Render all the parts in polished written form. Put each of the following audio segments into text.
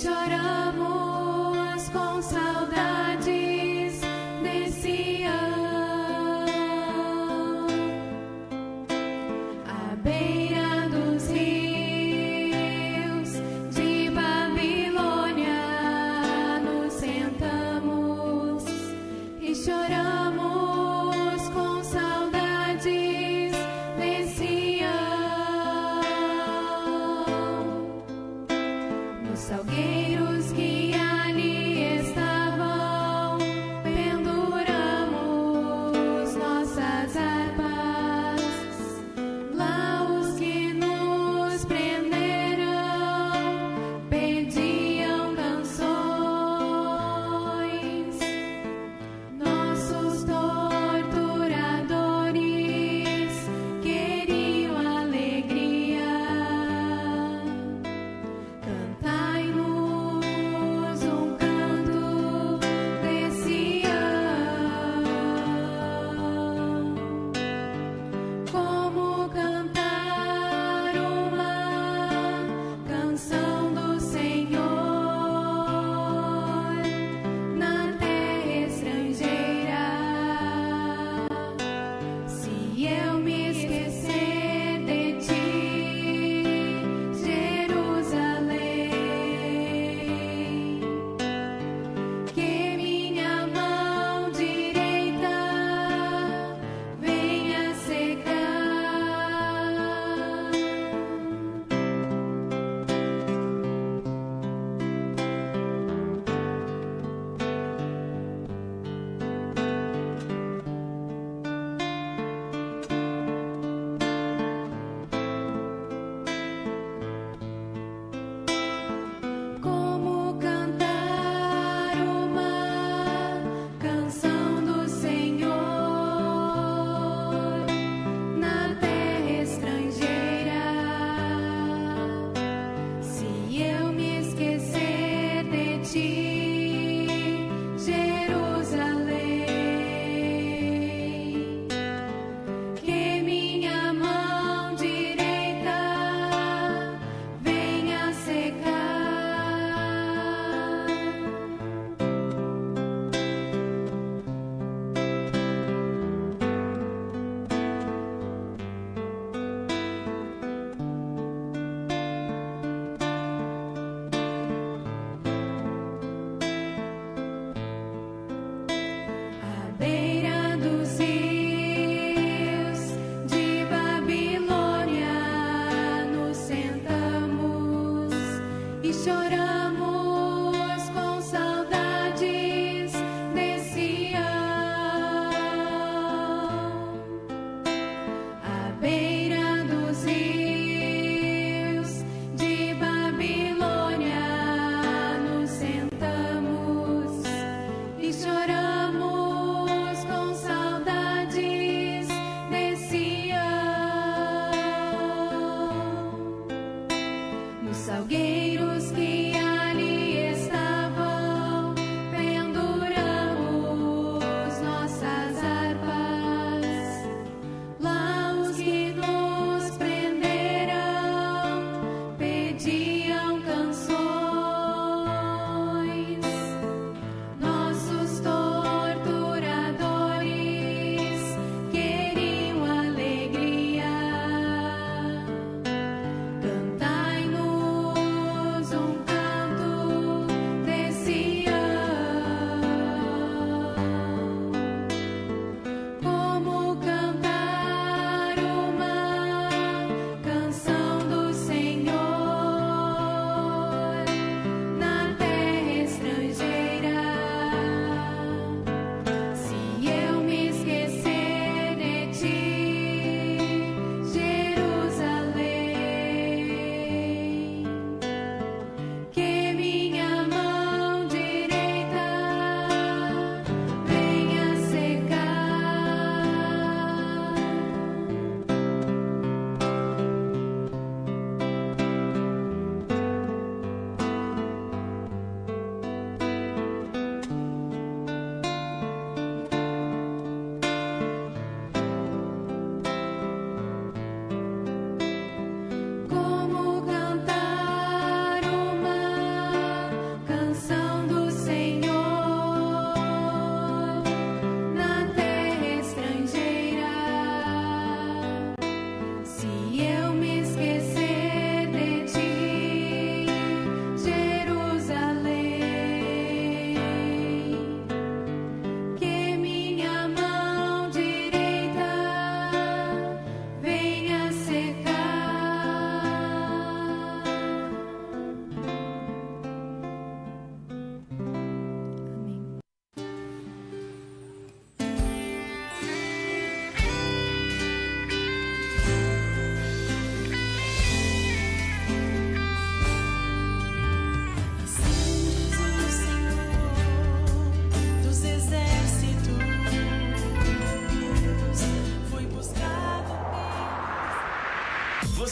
Choramos com saudade.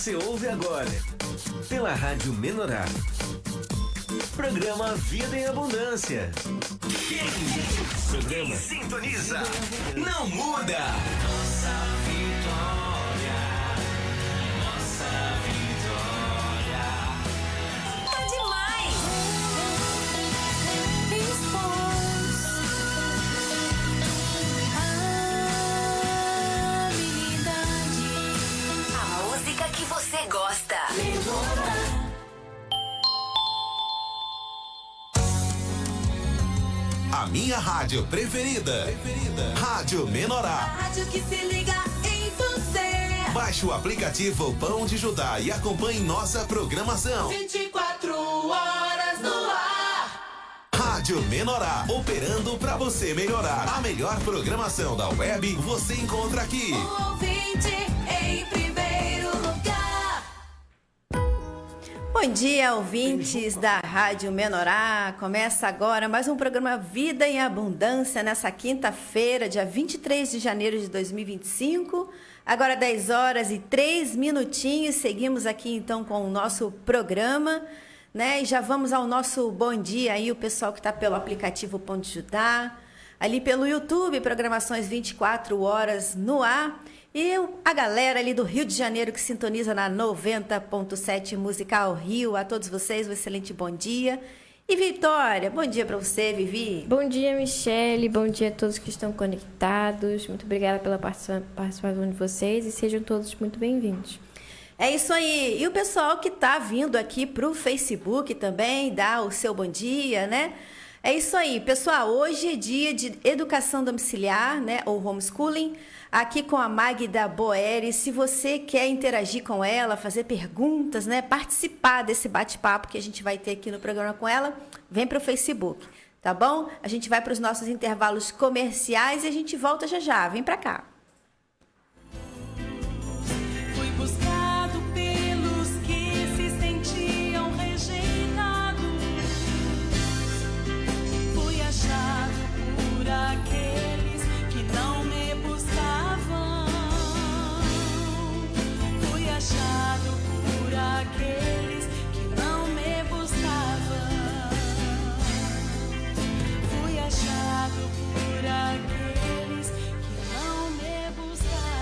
Você ouve agora, pela Rádio Menorá. Programa Vida em Abundância. Programa Sintoniza, não muda. Nossa vitória, nossa vitória. Tá demais! A música que você gosta. A minha rádio preferida. Rádio Menorá. A rádio que se liga em você. Baixe o aplicativo Pão de Judá e acompanhe nossa programação. 24 horas no ar. Rádio Menorá, operando pra você melhorar. A melhor programação da web você encontra aqui. O ouvinte em primeiro lugar. Bom dia, ouvintes da Rádio Menorá. Começa agora mais um programa Vida em Abundância nessa quinta-feira, dia 23 de janeiro de 2025. Agora 10 horas e 3 minutinhos. Seguimos aqui então com o nosso programa, né? E já vamos ao nosso bom dia aí, o pessoal que está pelo aplicativo Pão de Judá, ali pelo YouTube, programações 24 horas no ar. E a galera ali do Rio de Janeiro que sintoniza na 90.7 Musical Rio. A todos vocês, um excelente bom dia. E Vitória, bom dia para você, Vivi. Bom dia, Michele. Bom dia a todos que estão conectados. Muito obrigada pela participação de vocês e sejam todos muito bem-vindos. É isso aí. E o pessoal que está vindo aqui para o Facebook também, dá o seu bom dia, né? É isso aí, pessoal. Hoje é dia de educação domiciliar, né? Ou homeschooling. Aqui com a Magda Boeri. Se você quer interagir com ela, fazer perguntas, né? Participar desse bate-papo que a gente vai ter aqui no programa com ela, vem para o Facebook, tá bom? A gente vai para os nossos intervalos comerciais e a gente volta já já. Vem para cá. Fui buscado pelos que se sentiam rejeitados. Fui achado por aqueles que não me buscavam. Fui achado por aqueles que não me buscavam. Fui achado por aqueles que não me buscavam.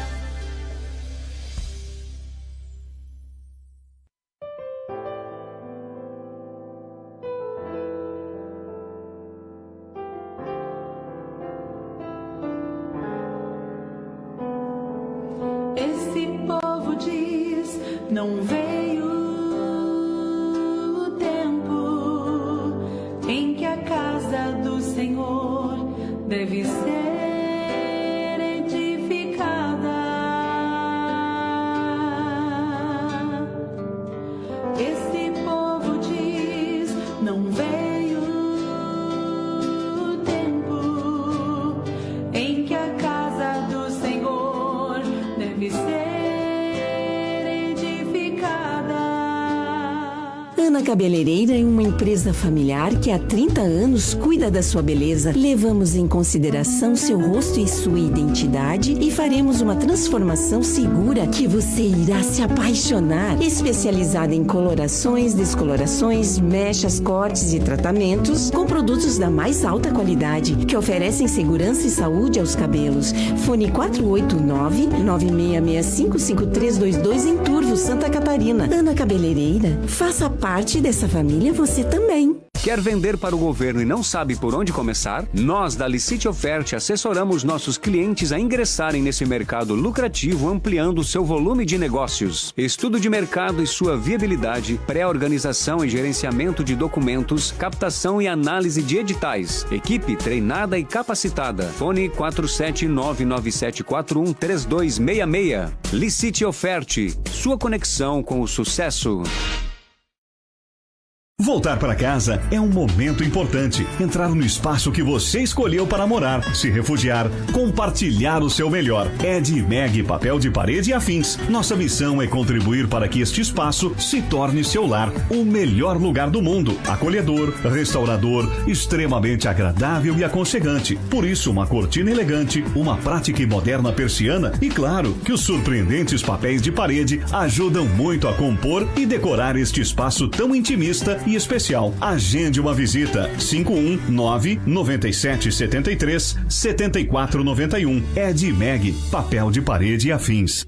Esse povo diz, não veio o tempo em que a casa do Senhor deve ser edificada. Esse povo diz, não veio o tempo em que a casa do Senhor deve ser edificada. Ana Cabeleireira é uma empresa familiar que há 30 anos cuida da sua beleza. Levamos em consideração seu rosto e sua identidade e faremos uma transformação segura que você irá se apaixonar. Especializada em colorações, descolorações, mechas, cortes e tratamentos com produtos da mais alta qualidade que oferecem segurança e saúde aos cabelos. Fone 489-9665-5322 em Turvo, Santa Catarina. Ana Cabeleireira, faça parte dessa família você também. Quer vender para o governo e não sabe por onde começar? Nós, da Licite Oferte, assessoramos nossos clientes a ingressarem nesse mercado lucrativo, ampliando o seu volume de negócios. Estudo de mercado e sua viabilidade, pré-organização e gerenciamento de documentos, captação e análise de editais. Equipe treinada e capacitada. Fone 47997413266. Licite Oferte, sua conexão com o sucesso. Voltar para casa é um momento importante. Entrar no espaço que você escolheu para morar, se refugiar, compartilhar o seu melhor. Edmeg Papel de Parede e Afins. Nossa missão é contribuir para que este espaço se torne seu lar, o melhor lugar do mundo. Acolhedor, restaurador, extremamente agradável e aconchegante. Por isso, uma cortina elegante, uma prática e moderna persiana e, claro, que os surpreendentes papéis de parede ajudam muito a compor e decorar este espaço tão intimista e especial. Agende uma visita. 519-9773-7491. Edmeg, Papel de Parede e Afins.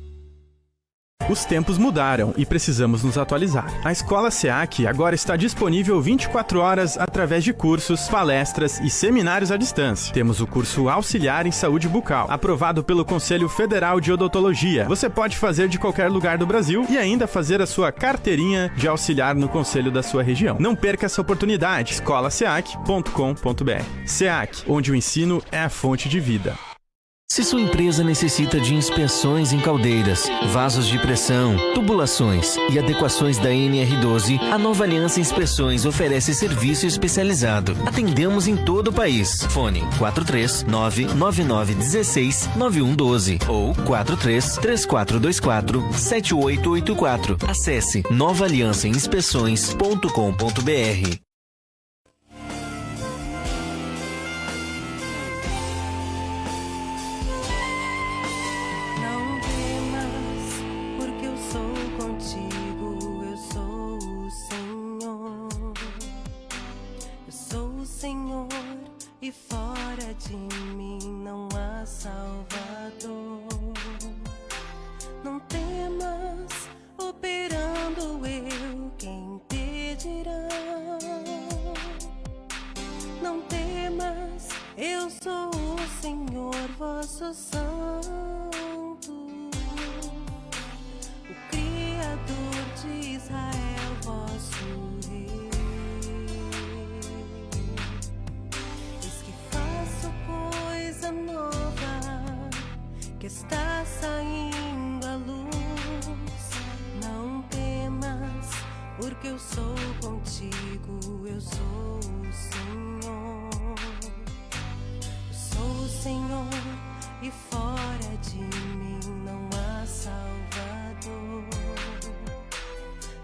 Os tempos mudaram e precisamos nos atualizar. A Escola SEAC agora está disponível 24 horas através de cursos, palestras e seminários à distância. Temos o curso Auxiliar em Saúde Bucal, aprovado pelo Conselho Federal de Odontologia. Você pode fazer de qualquer lugar do Brasil e ainda fazer a sua carteirinha de auxiliar no conselho da sua região. Não perca essa oportunidade. escolaseac.com.br. SEAC, onde o ensino é a fonte de vida. Se sua empresa necessita de inspeções em caldeiras, vasos de pressão, tubulações e adequações da NR12, a Nova Aliança Inspeções oferece serviço especializado. Atendemos em todo o país. Fone 43999169112 ou 4334247884. Acesse novaaliançainspeções.com.br. E fora de mim não há Salvador. Não temas, operando eu, quem impedirá? Não temas, eu sou o Senhor vosso santo, o Criador de Israel, vosso rei. Nova que está saindo à luz. Não temas, porque eu sou contigo. Eu sou o Senhor. Eu sou o Senhor e fora de mim não há Salvador.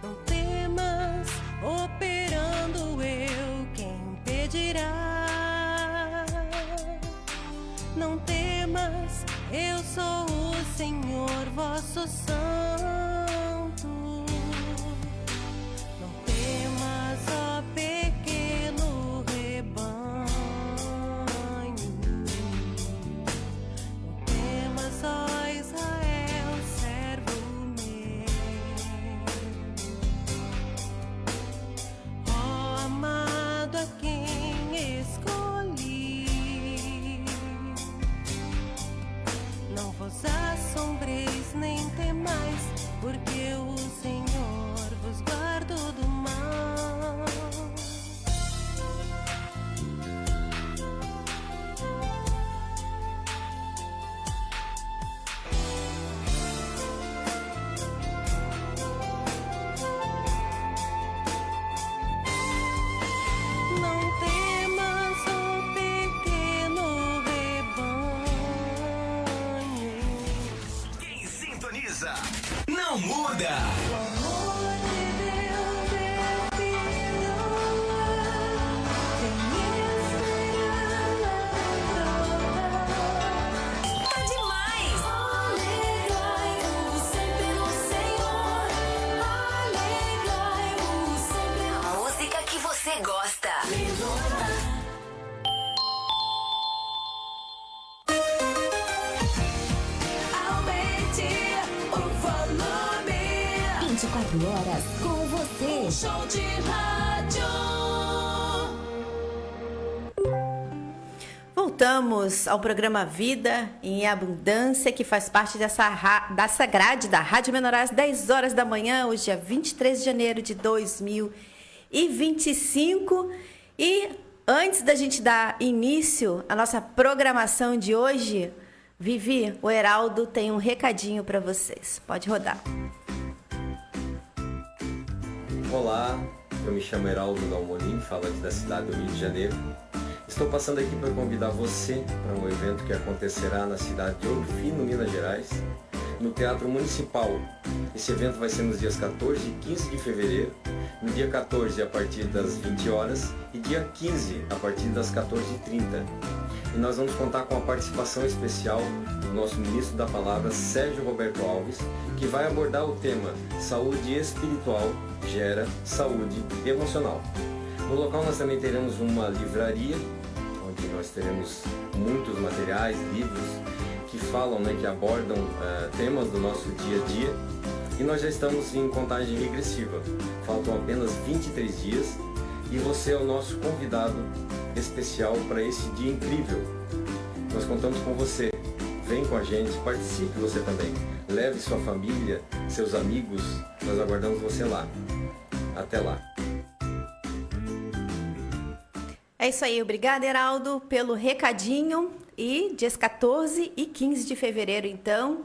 Não temas, operando eu, quem impedirá? Não temas, eu sou o Senhor vosso santo. Não temas, ó pequeno rebanho. Não temas, ó Israel, servo meu. Ó amado, a quem escolhi. Não vos assombreis nem temais, porque o Senhor vos guarda do mal. Não temas, ó pequeno rebanho. Quem sintoniza não muda. O amor de Deus é filho, tem esperança. Tá demais! Alegrai-vos sempre no Senhor. Alegrai-vos sempre no A música que você gosta. Aumente o volume. 24 horas com você. Show de rádio. Voltamos ao programa Vida em Abundância, que faz parte dessa grade da Rádio Menorá às 10 horas da manhã, hoje dia 23 de janeiro de 2025. E antes da gente dar início à nossa programação de hoje, Vivi, o Heraldo tem um recadinho para vocês. Pode rodar. Olá, eu me chamo Heraldo Dalmolin, falo aqui da cidade do Rio de Janeiro. Estou passando aqui para convidar você para um evento que acontecerá na cidade de Ouro Fino, Minas Gerais, no Teatro Municipal. Esse evento vai ser nos dias 14 e 15 de fevereiro, no dia 14 a partir das 20 horas e dia 15 a partir das 14h30. E nós vamos contar com a participação especial do nosso ministro da Palavra, Sérgio Roberto Alves, que vai abordar o tema Saúde Espiritual gera saúde emocional. No local nós também teremos uma livraria, onde nós teremos muitos materiais, livros que falam, que abordam temas do nosso dia a dia. E nós já estamos em contagem regressiva. Faltam apenas 23 dias e você é o nosso convidado especial para esse dia incrível. Nós contamos com você. Vem com a gente, participe você também. Leve sua família, seus amigos. Nós aguardamos você lá. Até lá. É isso aí, obrigada, Heraldo, pelo recadinho. E dias 14 e 15 de fevereiro, então,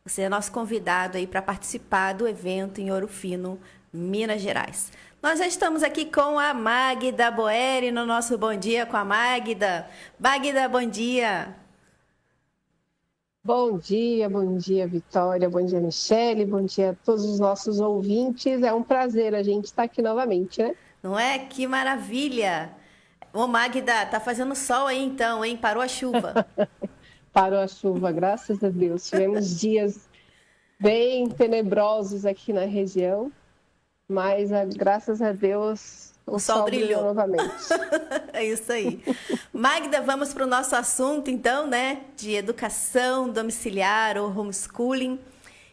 você é nosso convidado aí para participar do evento em Ouro Fino, Minas Gerais. Nós já estamos aqui com a Magda Boeri no nosso Bom Dia com a Magda. Magda, bom dia. Bom dia, Vitória, bom dia, Michele, bom dia a todos os nossos ouvintes. É um prazer a gente estar aqui novamente, né? Não é? Que maravilha! Ô, Magda, tá fazendo sol aí então, hein? Parou a chuva. Parou a chuva, graças a Deus. Tivemos dias bem tenebrosos aqui na região, mas graças a Deus o sol brilhou novamente. É isso aí. Magda, vamos para o nosso assunto então, né? De educação domiciliar ou homeschooling.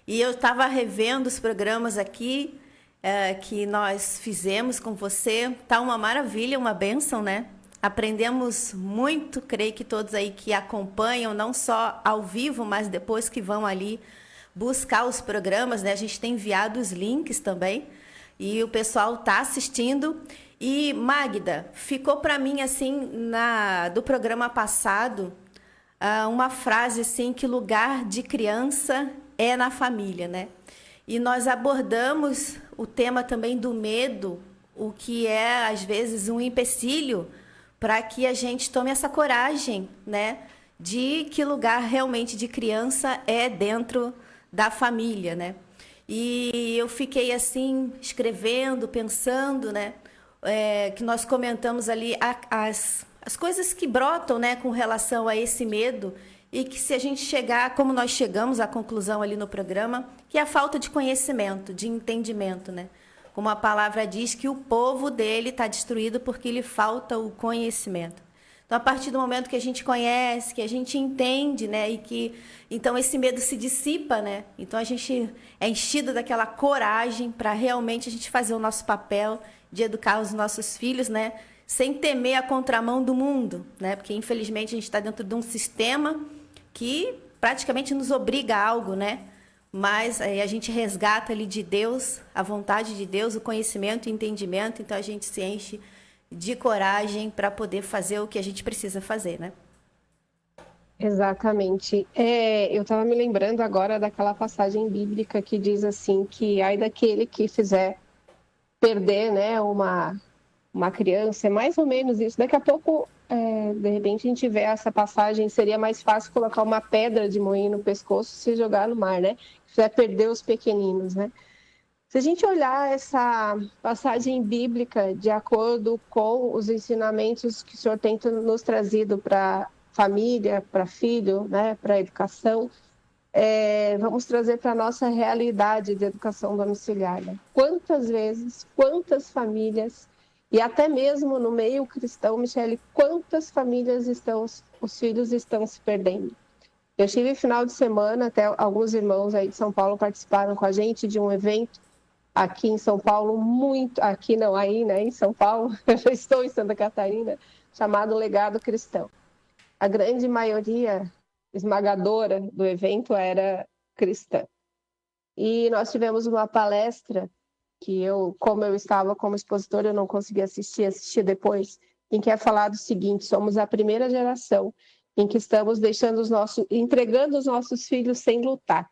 E eu estava revendo os programas aqui que nós fizemos com você. Tá uma maravilha, uma bênção, né? Aprendemos muito, creio que todos aí que acompanham, não só ao vivo, mas depois que vão ali buscar os programas, né? A gente tem enviado os links também e o pessoal está assistindo. E, Magda, ficou para mim, assim, do programa passado, uma frase, assim, que lugar de criança é na família, né? E nós abordamos o tema também do medo, o que é, às vezes, um empecilho para que a gente tome essa coragem, né? De que lugar realmente de criança é dentro da família, né? E eu fiquei, assim, escrevendo, pensando, né? Que nós comentamos ali as coisas que brotam, né, com relação a esse medo e que se a gente chegar, como nós chegamos à conclusão ali no programa, que é a falta de conhecimento, de entendimento, né? Como a palavra diz que o povo dele está destruído porque lhe falta o conhecimento. Então, a partir do momento que a gente conhece, que a gente entende, né, e que então esse medo se dissipa, né? Então a gente é enchido daquela coragem para realmente a gente fazer o nosso papel de educar os nossos filhos, né, sem temer a contramão do mundo, né? Porque infelizmente a gente está dentro de um sistema que praticamente nos obriga a algo, né? Mas aí a gente resgata ali de Deus, a vontade de Deus, o conhecimento e entendimento, então a gente se enche de coragem para poder fazer o que a gente precisa fazer, né? Exatamente. Eu estava me lembrando agora daquela passagem bíblica que diz assim, que ai daquele que fizer perder, né, uma criança, é mais ou menos isso. Daqui a pouco, de repente, a gente vê essa passagem, seria mais fácil colocar uma pedra de moinho no pescoço e se jogar no mar, né? Fizer perder os pequeninos, né? Se a gente olhar essa passagem bíblica de acordo com os ensinamentos que o Senhor tem nos trazido para família, para filho, né, para educação, vamos trazer para a nossa realidade de educação domiciliar. Né? Quantas vezes, quantas famílias, e até mesmo no meio cristão, Michele, quantas famílias os filhos estão se perdendo. Eu tive final de semana, até alguns irmãos aí de São Paulo participaram com a gente de um evento aqui em São Paulo, em São Paulo, eu já estou em Santa Catarina, chamado Legado Cristão. A grande maioria esmagadora do evento era cristã. E nós tivemos uma palestra que como eu estava como expositora, eu não consegui assistir depois, em que é falado o seguinte: somos a primeira geração em que estamos entregando os nossos filhos sem lutar.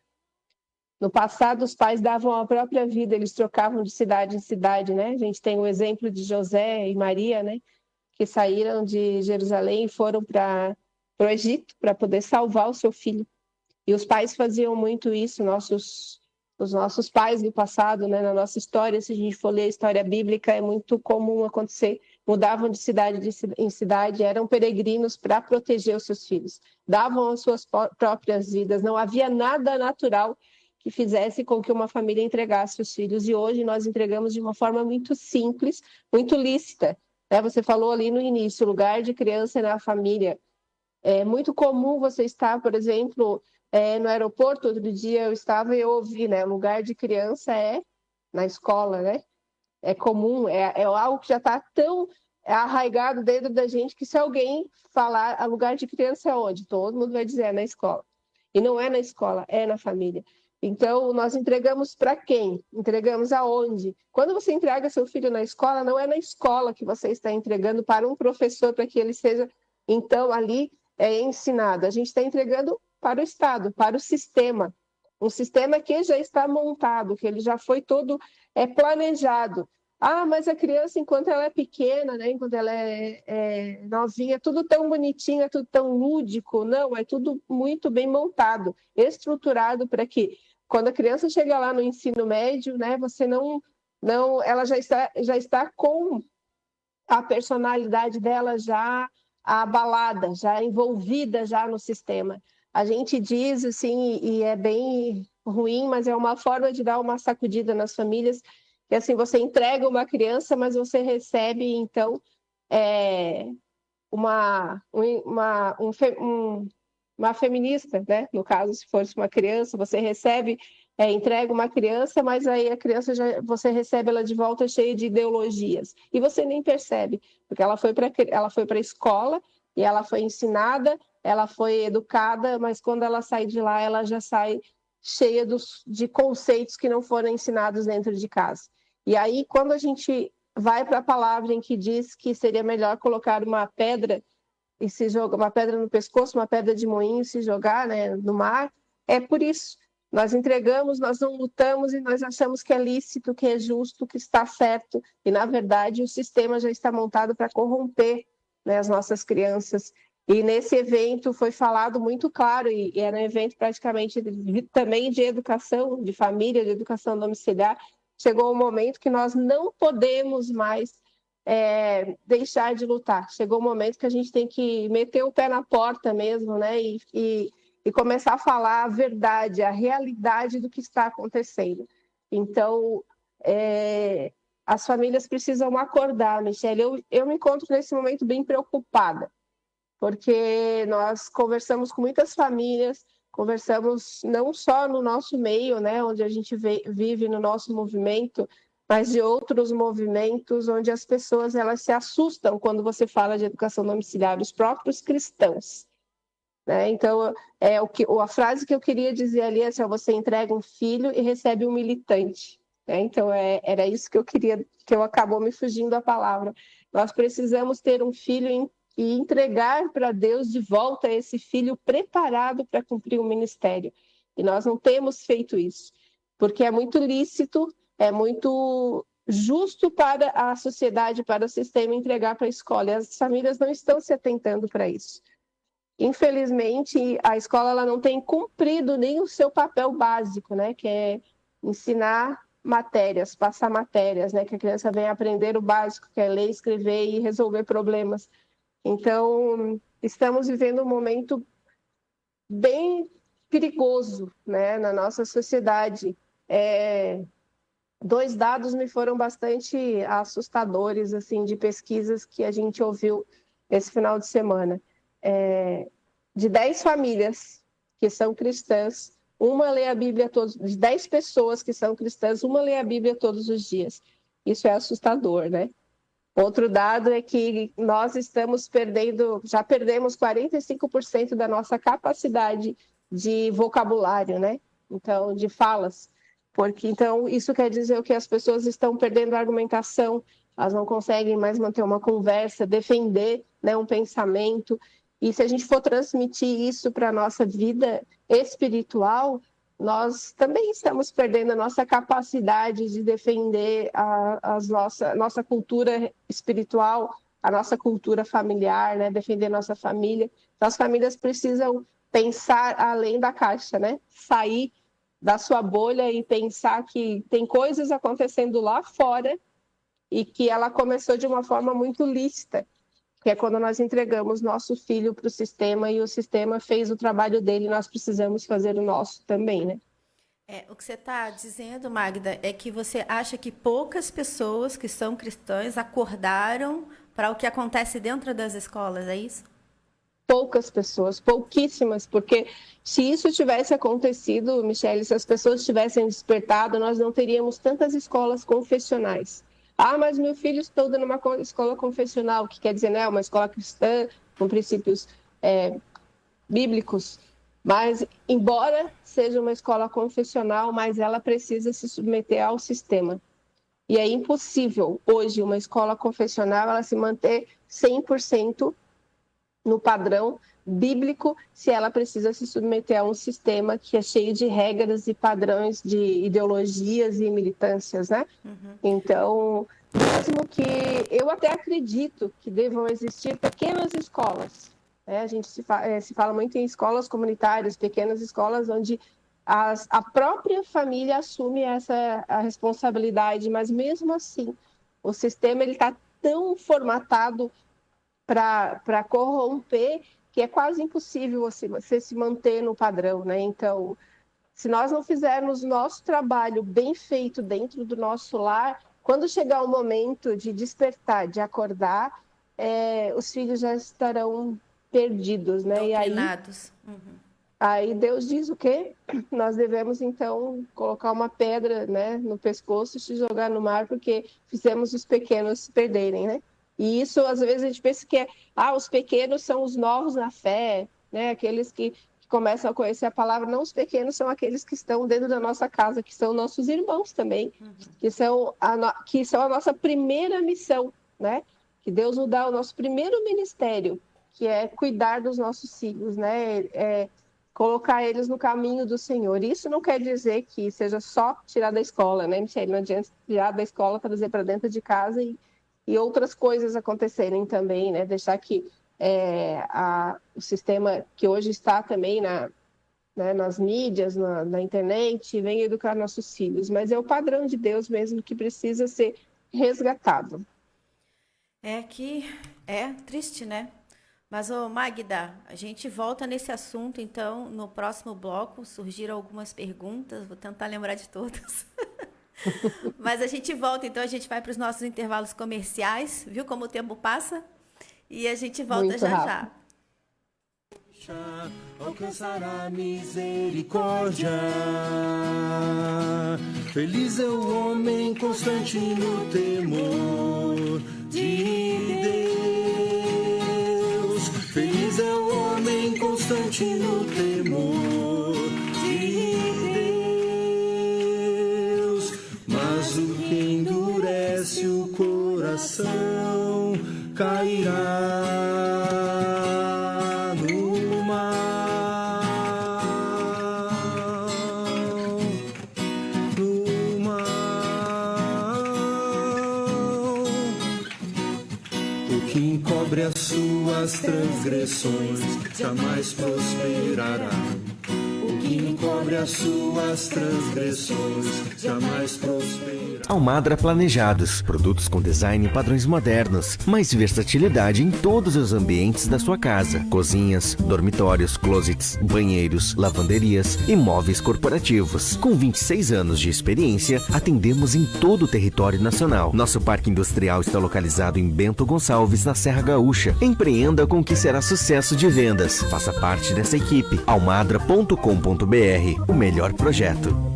No passado, os pais davam a própria vida, eles trocavam de cidade em cidade, né? A gente tem o exemplo de José e Maria, né? Que saíram de Jerusalém e foram para o Egito para poder salvar o seu filho. E os pais faziam muito isso, os nossos pais do passado, né? Na nossa história, se a gente for ler a história bíblica, é muito comum acontecer. Mudavam de cidade em cidade, eram peregrinos para proteger os seus filhos. Davam as suas próprias vidas, não havia nada natural que fizesse com que uma família entregasse os filhos. E hoje nós entregamos de uma forma muito simples, muito lícita. Né? Você falou ali no início, o lugar de criança é na família. É muito comum você estar, por exemplo, no aeroporto. Outro dia eu estava e eu ouvi, né? O lugar de criança é na escola, né? É comum, é algo que já está tão arraigado dentro da gente que se alguém falar a lugar de criança é onde? Todo mundo vai dizer é na escola. E não é na escola, é na família. Então, nós entregamos para quem? Entregamos aonde? Quando você entrega seu filho na escola, não é na escola que você está entregando para um professor para que ele seja, então, ali ensinado. A gente está entregando para o Estado, para o sistema. Um sistema que já está montado, que ele já foi todo planejado. Ah, mas a criança, enquanto ela é pequena, né, enquanto ela é novinha, é tudo tão bonitinho, é tudo tão lúdico. Não, é tudo muito bem montado, estruturado para que, quando a criança chega lá no ensino médio, né, você ela já está com a personalidade dela já abalada, já envolvida já no sistema. A gente diz assim, e é bem ruim, mas é uma forma de dar uma sacudida nas famílias, que assim, você entrega uma criança, mas você recebe, então, uma feminista, né? No caso, se fosse uma criança, você recebe, entrega uma criança, mas aí a criança você recebe ela de volta cheia de ideologias. E você nem percebe, porque ela foi para a escola e ela foi ensinada, ela foi educada, mas quando ela sai de lá, ela já sai cheia de conceitos que não foram ensinados dentro de casa. E aí, quando a gente vai para a palavra em que diz que seria melhor colocar uma pedra e se jogar, uma pedra no pescoço, uma pedra de moinho e se jogar, né, no mar, é por isso. Nós entregamos, nós não lutamos e nós achamos que é lícito, que é justo, que está certo. E, na verdade, o sistema já está montado para corromper, né, as nossas crianças. E nesse evento foi falado muito claro, e era um evento praticamente também de educação, de família, de educação domiciliar. Chegou um momento que nós não podemos mais deixar de lutar. Chegou um momento que a gente tem que meter o pé na porta mesmo, né? E começar a falar a verdade, a realidade do que está acontecendo. Então, as famílias precisam acordar, Michele. Eu me encontro nesse momento bem preocupada, porque nós conversamos com muitas famílias, conversamos não só no nosso meio, né, onde a gente vive no nosso movimento, mas de outros movimentos onde as pessoas elas se assustam quando você fala de educação domiciliar, os próprios cristãos. Né? Então, a frase que eu queria dizer ali é assim: você entrega um filho e recebe um militante. Né? Então, era isso que eu queria, que eu acabou me fugindo a palavra. Nós precisamos ter um filho e entregar para Deus de volta esse filho preparado para cumprir o ministério. E nós não temos feito isso, porque é muito lícito, é muito justo para a sociedade, para o sistema entregar para a escola. E as famílias não estão se atentando para isso. Infelizmente, a escola ela não tem cumprido nem o seu papel básico, né, que é ensinar matérias, passar matérias, né, que a criança venha aprender o básico, que é ler, escrever e resolver problemas. Então, estamos vivendo um momento bem perigoso, né, na nossa sociedade. 2 dados me foram bastante assustadores, assim, de pesquisas que a gente ouviu esse final de semana. De 10 famílias que são cristãs, uma lê a Bíblia todos, de 10 pessoas que são cristãs, uma lê a Bíblia todos os dias. Isso é assustador, né? Outro dado é que nós já perdemos 45% da nossa capacidade de vocabulário, né? Então, de falas. Então, isso quer dizer que as pessoas estão perdendo a argumentação, elas não conseguem mais manter uma conversa, defender, né, um pensamento. E se a gente for transmitir isso para a nossa vida espiritual, nós também estamos perdendo a nossa capacidade de defender a nossa cultura espiritual, a nossa cultura familiar, né? Defender nossa família. Então, as famílias precisam pensar além da caixa, né? Sair da sua bolha e pensar que tem coisas acontecendo lá fora e que ela começou de uma forma muito lícita, que é quando nós entregamos nosso filho para o sistema e o sistema fez o trabalho dele, nós precisamos fazer o nosso também, né? O que você está dizendo, Magda, é que você acha que poucas pessoas que são cristãs acordaram para o que acontece dentro das escolas, é isso? Poucas pessoas, pouquíssimas, porque se isso tivesse acontecido, Michele, se as pessoas tivessem despertado, nós não teríamos tantas escolas confessionais. Ah, mas meu filho estuda numa escola confessional, que quer dizer, né, uma escola cristã, com princípios bíblicos. Mas, embora seja uma escola confessional, mas ela precisa se submeter ao sistema. E é impossível, hoje, uma escola confessional, ela se manter 100% no padrão bíblico, se ela precisa se submeter a um sistema que é cheio de regras e padrões de ideologias e militâncias, né? Então, mesmo que eu até acredito que devam existir pequenas escolas, né? A gente se fala muito em escolas comunitárias, pequenas escolas onde a própria família assume a responsabilidade, mas mesmo assim, o sistema está tão formatado para corromper que é quase impossível você se manter no padrão, né? Então, se nós não fizermos nosso trabalho bem feito dentro do nosso lar, quando chegar o momento de despertar, de acordar, os filhos já estarão perdidos, né? E aí Deus diz o quê? Nós devemos, então, colocar uma pedra, né, no pescoço e se jogar no mar, porque fizemos os pequenos se perderem, né? E isso, às vezes, a gente pensa que os pequenos são os novos na fé, né? Aqueles que começam a conhecer a palavra. Não, os pequenos são aqueles que estão dentro da nossa casa, que são nossos irmãos também, que são a nossa primeira missão, né? Que Deus nos dá o nosso primeiro ministério, que é cuidar dos nossos filhos, né? Colocar eles no caminho do Senhor. Isso não quer dizer que seja só tirar da escola, né, Michele? Não adianta tirar da escola, trazer para dentro de casa e outras coisas acontecerem também, né? Deixar que o sistema que hoje está também nas mídias, na internet, venha educar nossos filhos. Mas é o padrão de Deus mesmo que precisa ser resgatado. É triste, né? Mas, Magda, a gente volta nesse assunto, então, no próximo bloco. Surgiram algumas perguntas, vou tentar lembrar de todas. Mas a gente volta, então a gente vai para os nossos intervalos comerciais, viu como o tempo passa? E a gente volta muito já. Alcançará misericórdia. Feliz é o homem constante no temor de Deus. Feliz é o homem constante no temor de Deus. Mas o que endurece o coração cairá no mal, no mal. O que encobre as suas transgressões jamais prosperará. O que encobre as suas transgressões jamais prosperará. Almada Planejados, produtos com design e padrões modernos, mais versatilidade em todos os ambientes da sua casa. Cozinhas, dormitórios, closets, banheiros, lavanderias e móveis corporativos. Com 26 anos de experiência, atendemos em todo o território nacional. Nosso parque industrial está localizado em Bento Gonçalves, na Serra Gaúcha. Empreenda com o que será sucesso de vendas. Faça parte dessa equipe. almadra.com.br, o melhor projeto.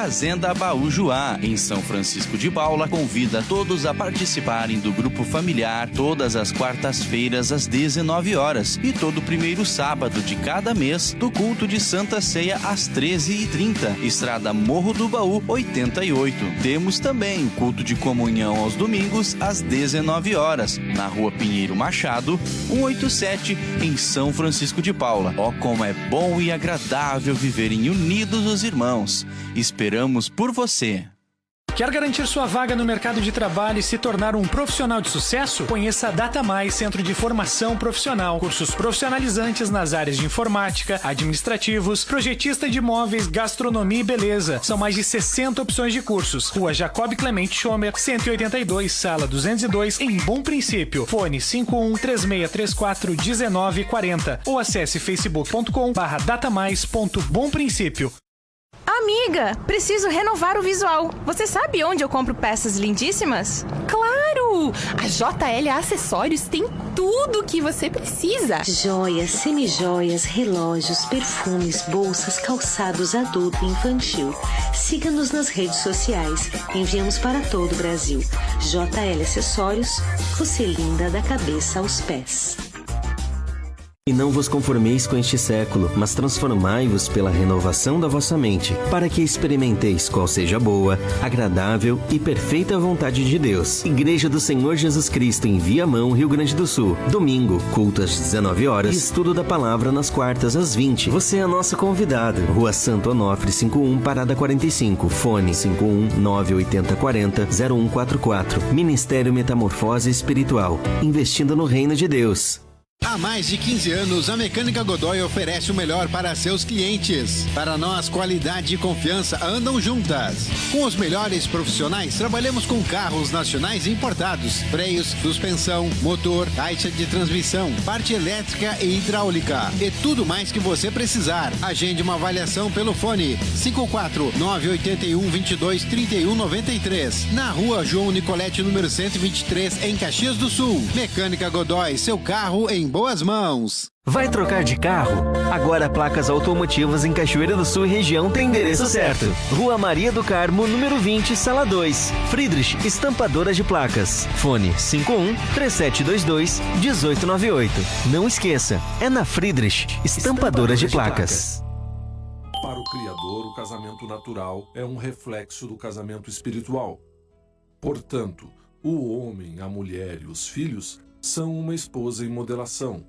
Fazenda Baújuá, em São Francisco de Paula, convida todos a participarem do grupo familiar todas as quartas-feiras às 19 horas e todo primeiro sábado de cada mês do culto de Santa Ceia às 13h30, Estrada Morro do Baú 88. Temos também o culto de comunhão aos domingos às 19 horas, na Rua Pinheiro Machado, 187, em São Francisco de Paula. Ó, como é bom e agradável viverem unidos os irmãos. Esperamos por você. Quer garantir sua vaga no mercado de trabalho e se tornar um profissional de sucesso? Conheça a Data Mais Centro de Formação Profissional. Cursos profissionalizantes nas áreas de informática, administrativos, projetista de imóveis, gastronomia e beleza. São mais de 60 opções de cursos. Rua Jacob Clemente Schomer, 182, Sala 202, em Bom Princípio. Fone 51-3634-1940 ou acesse facebook.com/datamais.bomprincípio. Amiga, preciso renovar o visual. Você sabe onde eu compro peças lindíssimas? Claro! A JL Acessórios tem tudo o que você precisa. Joias, semijoias, relógios, perfumes, bolsas, calçados adulto e infantil. Siga-nos nas redes sociais. Enviamos para todo o Brasil. JL Acessórios, você linda da cabeça aos pés. E não vos conformeis com este século, mas transformai-vos pela renovação da vossa mente, para que experimenteis qual seja a boa, agradável e perfeita vontade de Deus. Igreja do Senhor Jesus Cristo em Viamão, Rio Grande do Sul. Domingo, culto às 19 horas e estudo da palavra nas quartas às 20. Você é nosso convidado. Rua Santo Onofre, 51, Parada 45. Fone 51-98040-0144. Ministério Metamorfose Espiritual. Investindo no reino de Deus. Há mais de 15 anos, a Mecânica Godoy oferece o melhor para seus clientes. Para nós, qualidade e confiança andam juntas. Com os melhores profissionais, trabalhamos com carros nacionais importados, freios, suspensão, motor, caixa de transmissão, parte elétrica e hidráulica e tudo mais que você precisar. Agende uma avaliação pelo fone 54-981-22-3193, na Rua João Nicolete, número 123, em Caxias do Sul. Mecânica Godoy, seu carro em boas mãos. Vai trocar de carro? Agora Placas Automotivas em Cachoeira do Sul e região tem endereço certo. Rua Maria do Carmo, número 20, Sala 2. Friedrich, estampadora de placas. Fone 51-3722-1898. Não esqueça, é na Friedrich, estampadora de placas. Para o Criador, o casamento natural é um reflexo do casamento espiritual. Portanto, o homem, a mulher e os filhos são uma esposa em modelação.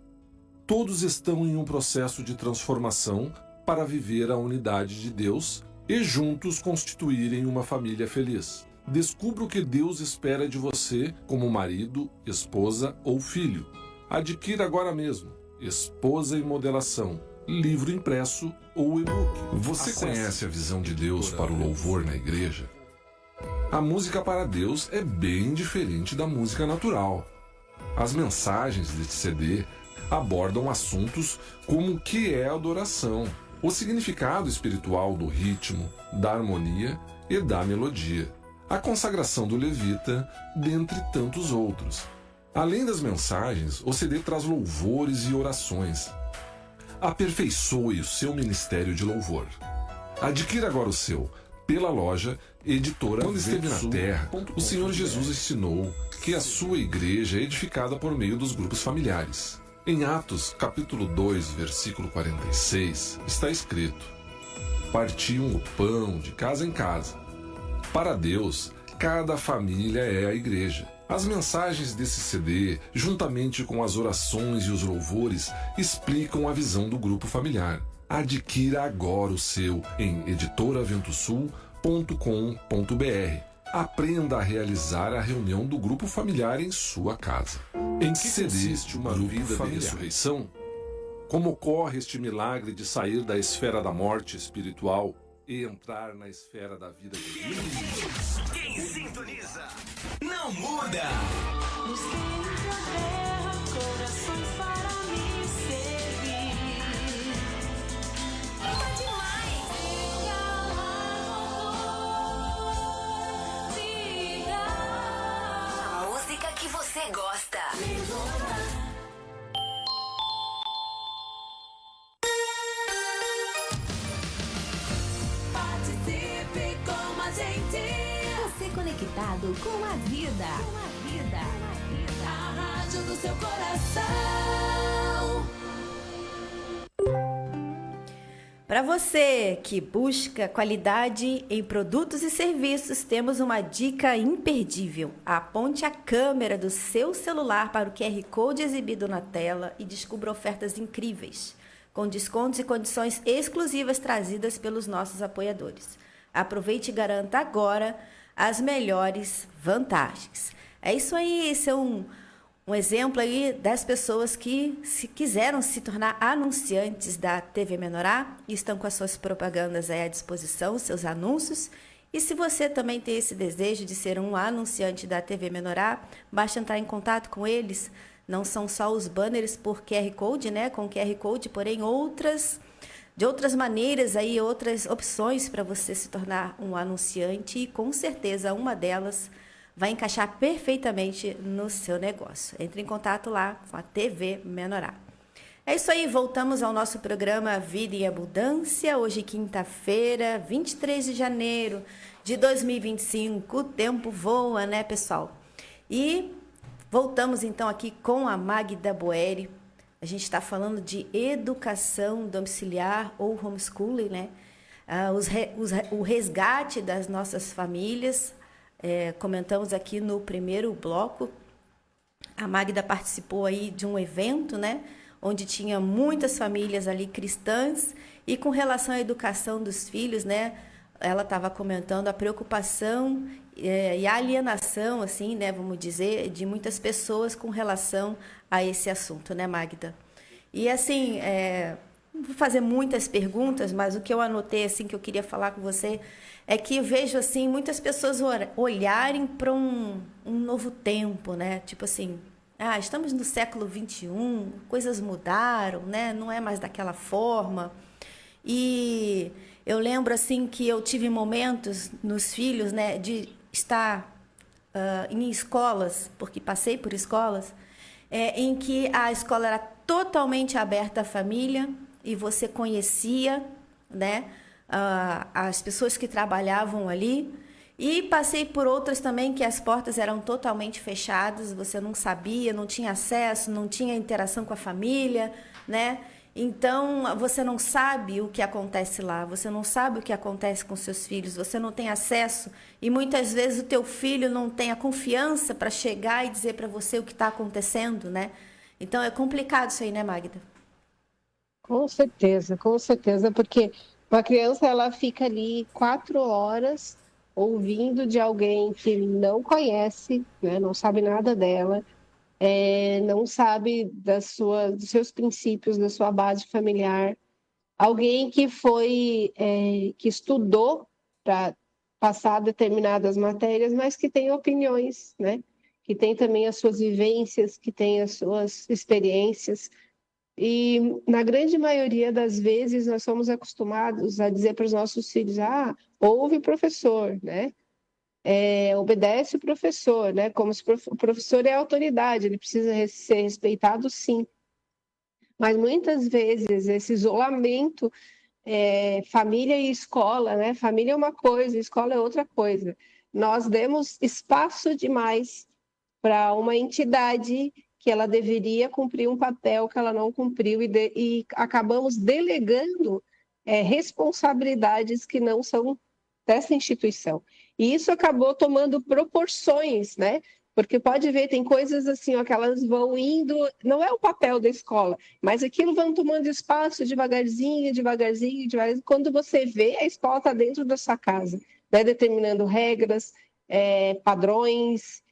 Todos estão em um processo de transformação para viver a unidade de Deus e juntos constituírem uma família feliz. Descubra o que Deus espera de você como marido, esposa ou filho. Adquira agora mesmo Esposa em Modelação, livro impresso ou e-book. Você conhece a visão de Deus para o louvor na igreja? A música para Deus é bem diferente da música natural. As mensagens deste CD abordam assuntos como o que é adoração, o significado espiritual do ritmo, da harmonia e da melodia, a consagração do levita, dentre tantos outros. Além das mensagens, o CD traz louvores e orações. Aperfeiçoe o seu ministério de louvor. Adquira agora o seu pela loja Editora. Quando esteve na Terra, o Senhor Jesus ensinou que a sua igreja é edificada por meio dos grupos familiares. Em Atos, capítulo 2, versículo 46, está escrito: partiam o pão de casa em casa. Para Deus, cada família é a igreja. As mensagens desse CD, juntamente com as orações e os louvores, explicam a visão do grupo familiar. Adquira agora o seu em editoraventosul.com.br. Aprenda a realizar a reunião do grupo familiar em sua casa. Em que consiste uma vida de ressurreição? Como ocorre este milagre de sair da esfera da morte espiritual e entrar na esfera da vida divina? Quem sintoniza não muda. Corações para me servir. A música que você gosta. Participe com conectado com a vida. A rádio do seu coração. Para você que busca qualidade em produtos e serviços, temos uma dica imperdível. Aponte a câmera do seu celular para o QR Code exibido na tela e descubra ofertas incríveis, com descontos e condições exclusivas trazidas pelos nossos apoiadores. Aproveite e garanta agora as melhores vantagens. É isso aí, esse é um exemplo aí das pessoas que quiseram se tornar anunciantes da TV Menorá e estão com as suas propagandas aí à disposição, seus anúncios. E se você também tem esse desejo de ser um anunciante da TV Menorá, basta entrar em contato com eles. Não são só os banners por QR Code, né, com QR Code, porém de outras maneiras aí, outras opções para você se tornar um anunciante e com certeza uma delas vai encaixar perfeitamente no seu negócio. Entre em contato lá com a TV Menorá. É isso aí, voltamos ao nosso programa Vida em Abundância. Hoje, quinta-feira, 23 de janeiro de 2025. O tempo voa, né, pessoal? E voltamos então aqui com a Magda Boeri. A gente está falando de educação domiciliar ou homeschooling, né? O resgate das nossas famílias. Comentamos aqui no primeiro bloco, a Magda participou aí de um evento, né, onde tinha muitas famílias ali cristãs e com relação à educação dos filhos, né, ela estava comentando a preocupação e a alienação, assim, né, vamos dizer, de muitas pessoas com relação a esse assunto, né, Magda? E assim, não vou fazer muitas perguntas, mas o que eu anotei, assim, que eu queria falar com você é que eu vejo, assim, muitas pessoas olharem para um novo tempo, né? Tipo assim, estamos no século XXI, coisas mudaram, né? Não é mais daquela forma. E eu lembro, assim, que eu tive momentos nos filhos, né, de estar em escolas, porque passei por escolas, em que a escola era totalmente aberta à família e você conhecia, né, as pessoas que trabalhavam ali, e passei por outras também que as portas eram totalmente fechadas, você não sabia, não tinha acesso, não tinha interação com a família, né? Então, você não sabe o que acontece lá, você não sabe o que acontece com seus filhos, você não tem acesso e muitas vezes o teu filho não tem a confiança para chegar e dizer para você o que está acontecendo, né? Então, é complicado isso aí, né, Magda? Com certeza, porque uma criança, ela fica ali 4 horas ouvindo de alguém que não conhece, né, não sabe nada dela, não sabe dos seus princípios, da sua base familiar. Alguém que que estudou para passar determinadas matérias, mas que tem opiniões, né? Que tem também as suas vivências, que tem as suas experiências. E na grande maioria das vezes nós somos acostumados a dizer para os nossos filhos, ouve o professor, né? Obedece o professor, né? Como se o professor é a autoridade, ele precisa ser respeitado, sim. Mas muitas vezes esse isolamento, família e escola, né? Família é uma coisa, escola é outra coisa. Nós demos espaço demais para uma entidade que ela deveria cumprir um papel que ela não cumpriu e acabamos delegando responsabilidades que não são dessa instituição. E isso acabou tomando proporções, né? Porque pode ver, tem coisas assim, que elas vão indo, não é o papel da escola, mas aquilo vão tomando espaço devagarzinho. Quando você vê, a escola está dentro da sua casa, né? Determinando regras, padrões,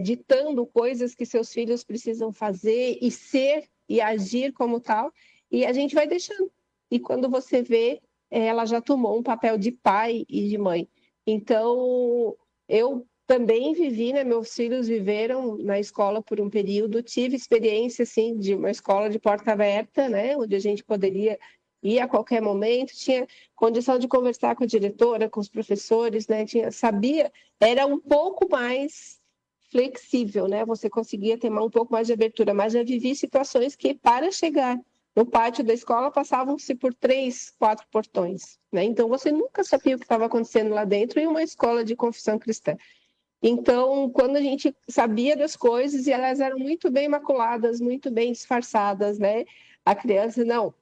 ditando coisas que seus filhos precisam fazer e ser e agir como tal, e a gente vai deixando. E quando você vê, ela já tomou um papel de pai e de mãe. Então, eu também vivi, né? Meus filhos viveram na escola por um período, tive experiência, assim, de uma escola de porta aberta, né? Onde a gente poderia ir a qualquer momento, tinha condição de conversar com a diretora, com os professores, né? Era um pouco mais flexível, né? Você conseguia ter um pouco mais de abertura, mas já vivi situações que, para chegar No pátio da escola passavam-se por 3, 4 portões, né? Então você nunca sabia o que estava acontecendo lá dentro em uma escola de confissão cristã. Então, quando a gente sabia das coisas, e elas eram muito bem maculadas, muito bem disfarçadas, né? A criança, não,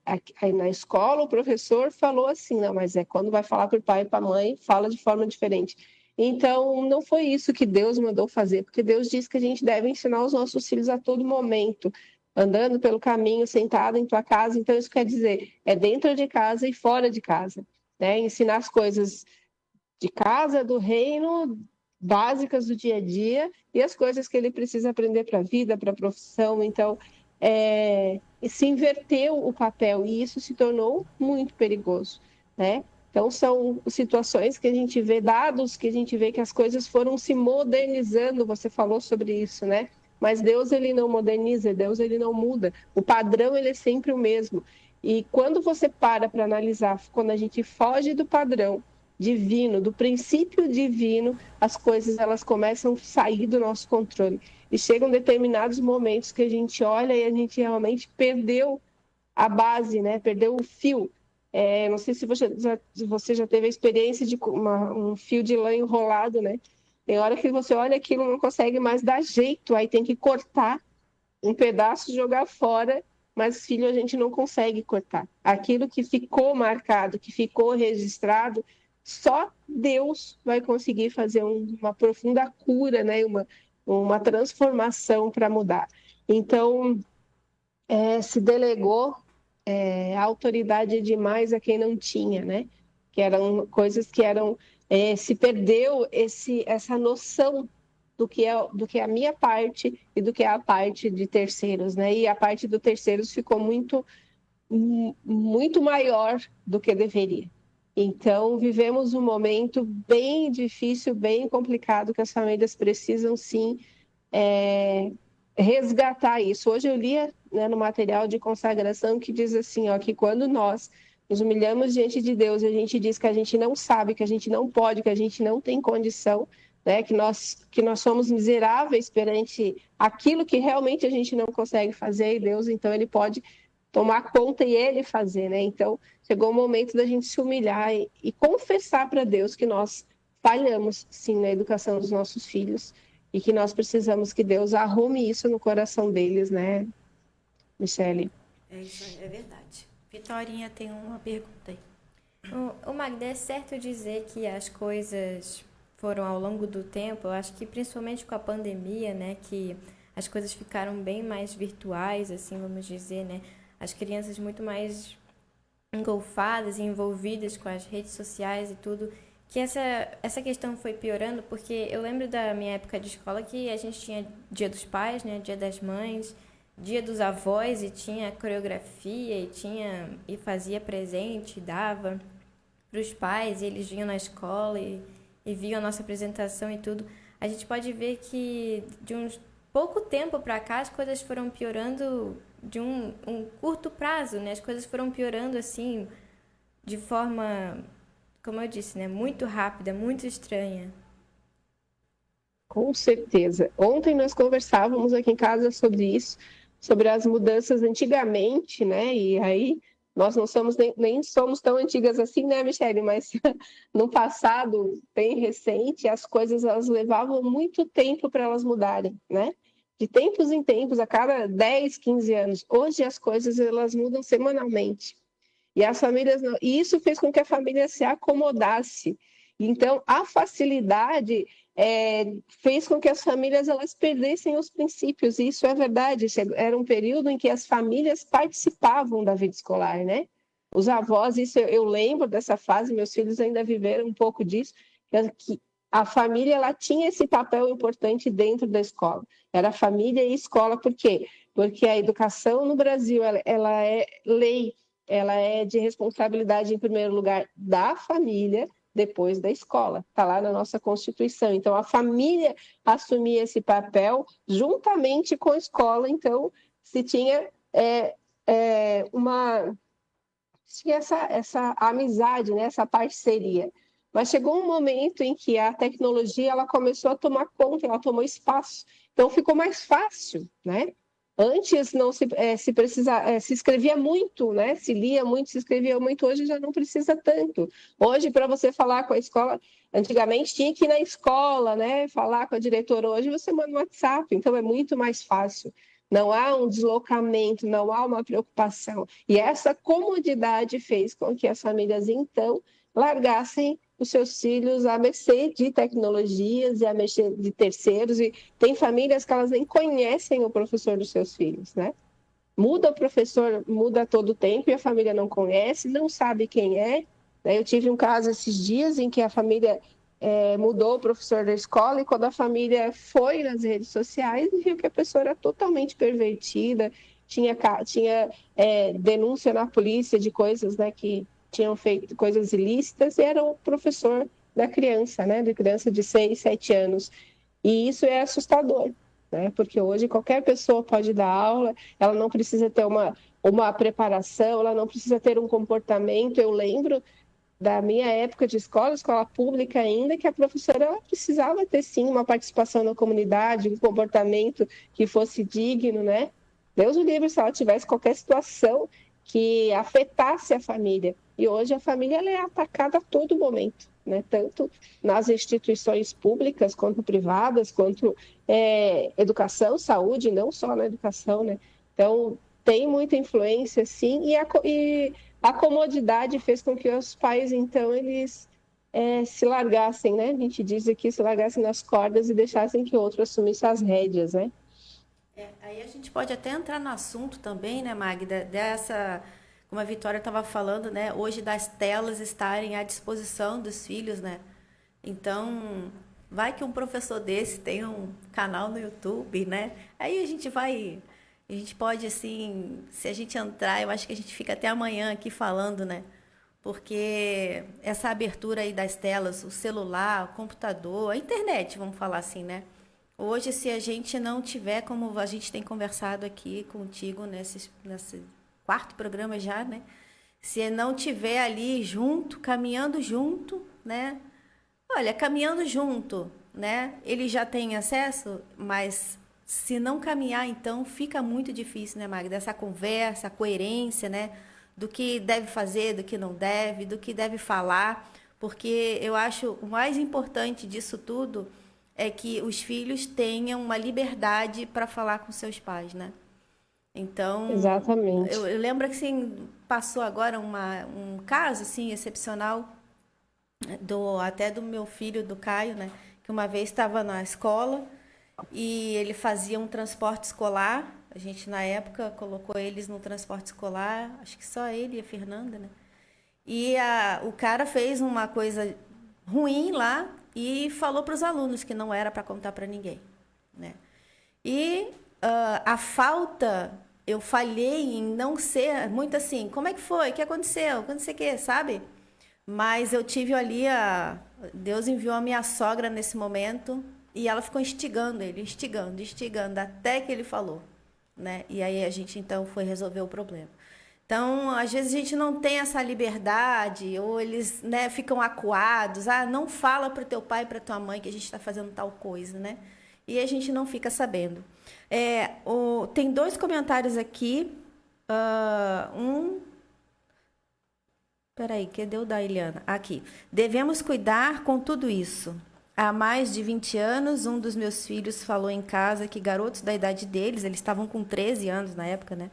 aí na escola o professor falou assim, não, mas quando vai falar para o pai e para a mãe, fala de forma diferente. Então, não foi isso que Deus mandou fazer, porque Deus diz que a gente deve ensinar os nossos filhos a todo momento, andando pelo caminho, sentado em tua casa. Então, isso quer dizer, é dentro de casa e fora de casa, né? Ensinar as coisas de casa, do reino, básicas do dia a dia, e as coisas que ele precisa aprender para a vida, para a profissão. Então, se inverteu o papel, e isso se tornou muito perigoso, né? Então, são situações que a gente vê, dados que a gente vê que as coisas foram se modernizando. Você falou sobre isso, né? Mas Deus, ele não moderniza, Deus, ele não muda. O padrão, ele é sempre o mesmo. E quando você para analisar, quando a gente foge do padrão divino, do princípio divino, as coisas, elas começam a sair do nosso controle. E chegam determinados momentos que a gente olha e a gente realmente perdeu a base, né? Perdeu o fio. Não sei se você já teve a experiência de um fio de lã enrolado, né? Tem hora que você olha aquilo, não consegue mais dar jeito, aí tem que cortar um pedaço e jogar fora, mas filho, a gente não consegue cortar. Aquilo que ficou marcado, que ficou registrado, só Deus vai conseguir fazer uma profunda cura, né? Uma transformação para mudar. Então, se delegou a autoridade demais a quem não tinha, né? Que eram coisas que eram... se perdeu essa noção do que é a minha parte e do que é a parte de terceiros, né? E a parte do terceiros ficou muito, muito maior do que deveria. Então, vivemos um momento bem difícil, bem complicado, que as famílias precisam, sim, resgatar isso. Hoje eu lia, né, no material de consagração que diz assim, ó, que quando nós nos humilhamos diante de Deus e a gente diz que a gente não sabe, que a gente não pode, que a gente não tem condição, né, que nós somos miseráveis perante aquilo que realmente a gente não consegue fazer, e Deus, então, ele pode tomar conta e ele fazer, né? Então, chegou o momento da gente se humilhar e confessar para Deus que nós falhamos, sim, na educação dos nossos filhos e que nós precisamos que Deus arrume isso no coração deles, né, Michele? É verdade. Vitorinha tem uma pergunta aí. O Magda, é certo dizer que as coisas foram ao longo do tempo, eu acho que principalmente com a pandemia, né, que as coisas ficaram bem mais virtuais, assim, vamos dizer, né, as crianças muito mais engolfadas e envolvidas com as redes sociais e tudo, que essa questão foi piorando, porque eu lembro da minha época de escola que a gente tinha Dia dos Pais, né, Dia das Mães, Dia dos Avós, e tinha coreografia, e fazia presente, dava para os pais, e eles vinham na escola e viam a nossa apresentação e tudo. A gente pode ver que de uns pouco tempo para cá as coisas foram piorando de um curto prazo, né? As coisas foram piorando assim de forma, como eu disse, né, muito rápida, muito estranha. Com certeza. Ontem nós conversávamos aqui em casa sobre isso, sobre as mudanças antigamente, né? E aí nós não somos nem somos tão antigas assim, né, Michele? Mas no passado, bem recente, as coisas elas levavam muito tempo para elas mudarem, né? De tempos em tempos, a cada 10, 15 anos. Hoje as coisas elas mudam semanalmente. E as famílias não... E isso fez com que a família se acomodasse. Então, a facilidade fez com que as famílias elas perdessem os princípios. E isso é verdade. Era um período em que as famílias participavam da vida escolar, né? Os avós, isso eu lembro dessa fase, meus filhos ainda viveram um pouco disso, que a família ela tinha esse papel importante dentro da escola. Era família e escola. Por quê? Porque a educação no Brasil ela é lei, ela é de responsabilidade, em primeiro lugar, da família, depois da escola. Está lá na nossa Constituição. Então, a família assumia esse papel juntamente com a escola. Então, se tinha essa amizade, né? Essa parceria. Mas chegou um momento em que a tecnologia ela começou a tomar conta, ela tomou espaço. Então, ficou mais fácil, né? Antes não se escrevia muito, né? Se lia muito, se escrevia muito. Hoje já não precisa tanto. Hoje, para você falar com a escola, antigamente tinha que ir na escola, né? Falar com a diretora. Hoje você manda um WhatsApp, então é muito mais fácil. Não há um deslocamento, não há uma preocupação. E essa comodidade fez com que as famílias, então, largassem os seus filhos a mercê de tecnologias e a mercê de terceiros. E tem famílias que elas nem conhecem o professor dos seus filhos, né? Muda o professor, muda todo o tempo e a família não conhece, não sabe quem é. Eu tive um caso esses dias em que a família mudou o professor da escola, e quando a família foi nas redes sociais, viu que a pessoa era totalmente pervertida, tinha denúncia na polícia de coisas, né, que tinham feito coisas ilícitas, e era o professor da criança, né, de criança de 6, 7 anos. E isso é assustador, né, porque hoje qualquer pessoa pode dar aula, ela não precisa ter uma preparação, ela não precisa ter um comportamento. Eu lembro da minha época de escola pública ainda, que a professora ela precisava ter, sim, uma participação na comunidade, um comportamento que fosse digno, né? Deus o livre se ela tivesse qualquer situação que afetasse a família. E hoje a família ela é atacada a todo momento, né? Tanto nas instituições públicas, quanto privadas, quanto educação, saúde, não só na educação, né? Então, tem muita influência, sim, e a comodidade fez com que os pais, então, eles se largassem, né? A gente diz aqui, se largassem nas cordas e deixassem que outro assumisse as rédeas, né? Aí a gente pode até entrar no assunto também, né, Magda, dessa, como a Vitória estava falando, né, hoje das telas estarem à disposição dos filhos, né? Então, vai que um professor desse tem um canal no YouTube, né? Aí a gente pode, assim, se a gente entrar, eu acho que a gente fica até amanhã aqui falando, né? Porque essa abertura aí das telas, o celular, o computador, a internet, vamos falar assim, né? Hoje, se a gente não tiver, como a gente tem conversado aqui contigo nesse 4º programa já, né? Se não tiver ali junto, caminhando junto, né? Olha, caminhando junto, né? Ele já tem acesso, mas se não caminhar, então, fica muito difícil, né, Magda? Essa conversa, a coerência, né? Do que deve fazer, do que não deve, do que deve falar. Porque eu acho o mais importante disso tudo é que os filhos tenham uma liberdade para falar com seus pais, né? Então, exatamente. Eu lembro que assim, passou agora um caso assim, excepcional até do meu filho, do Caio, né? Que uma vez estava na escola e ele fazia um transporte escolar. A gente, na época, colocou eles no transporte escolar, acho que só ele e a Fernanda, né? E o cara fez uma coisa ruim lá e falou para os alunos que não era para contar para ninguém, né? E a falta, eu falhei em não ser muito assim, como é que foi? O que aconteceu? Quando você quer, sabe? Mas eu tive ali, Deus enviou a minha sogra nesse momento e ela ficou instigando ele, instigando, até que ele falou, né? E aí a gente então foi resolver o problema. Então, às vezes a gente não tem essa liberdade, ou eles, né, ficam acuados. Não fala para o teu pai e para tua mãe que a gente está fazendo tal coisa, né? E a gente não fica sabendo. Tem 2 comentários aqui. Peraí, cadê o da Eliana? Aqui. Devemos cuidar com tudo isso. Há mais de 20 anos, um dos meus filhos falou em casa que garotos da idade deles, eles estavam com 13 anos na época, né?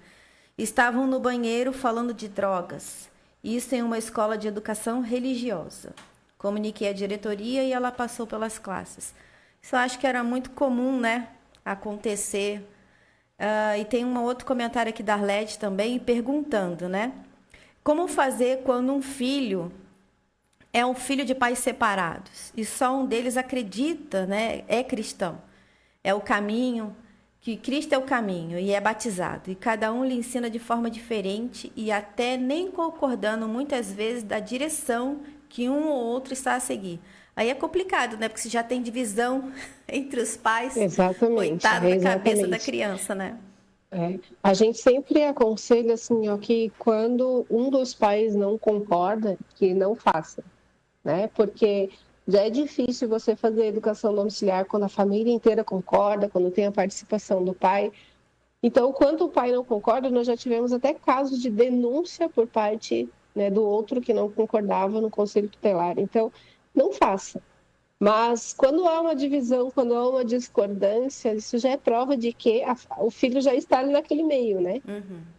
Estavam no banheiro falando de drogas. Isso em uma escola de educação religiosa. Comuniquei à diretoria e ela passou pelas classes. Isso eu acho que era muito comum, né, acontecer. E tem um outro comentário aqui da Arlete também, perguntando, né? Como fazer quando um filho é um filho de pais separados e só um deles acredita, né, é cristão? É o caminho... que Cristo é o caminho e é batizado, e cada um lhe ensina de forma diferente e até nem concordando muitas vezes da direção que um ou outro está a seguir. Aí é complicado, né? Porque você já tem divisão entre os pais. Exatamente. Coitado da cabeça da criança, né? A gente sempre aconselha assim, que quando um dos pais não concorda, que não faça, né? Porque já é difícil você fazer educação domiciliar quando a família inteira concorda, quando tem a participação do pai. Então, quando o pai não concorda, nós já tivemos até casos de denúncia por parte, né, do outro que não concordava no conselho tutelar. Então, não faça. Mas quando há uma divisão, quando há uma discordância, isso já é prova de que o filho já está ali naquele meio, né?